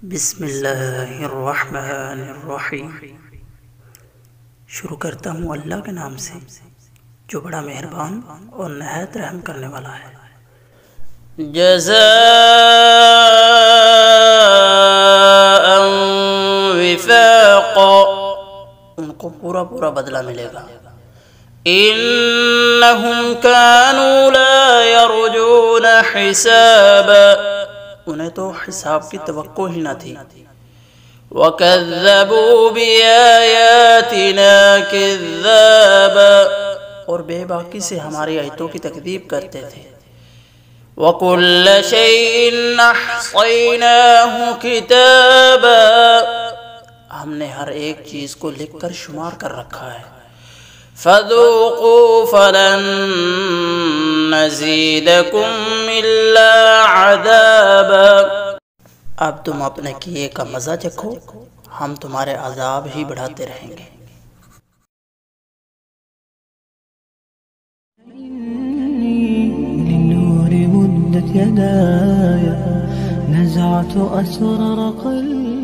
بسم اللہ الرحمن الرحیم۔ شروع کرتا ہوں اللہ کے نام سے جو بڑا مہربان اور نہایت رحم کرنے والا ہے۔ جزاء وفاقا، ان کو پورا بدلہ ملے گا۔ انہم کانوا لا یرجون حسابا، انہیں تو حساب کی توقع ہی نہ تھی۔ وَكَذَّبُوا بِآيَاتِنَا كِذَّابًا، اور بے باکی سے ہماری آیتوں کی تکذیب کرتے تھے۔ وَكُلَّ شَيْءٍ أَحْصَيْنَاهُ كِتَابًا، ہم نے ہر ایک چیز کو لکھ کر شمار کر رکھا ہے۔ فَذُوقُوا فَلَن نَّزِيدَكُمْ إِلَّا عَذَابًا، اب تم اپنے کیے کا مزہ چکھو، ہم تمہارے عذاب ہی بڑھاتے رہیں گے۔ للنور مدت يداي، نزعت أسرار قلبي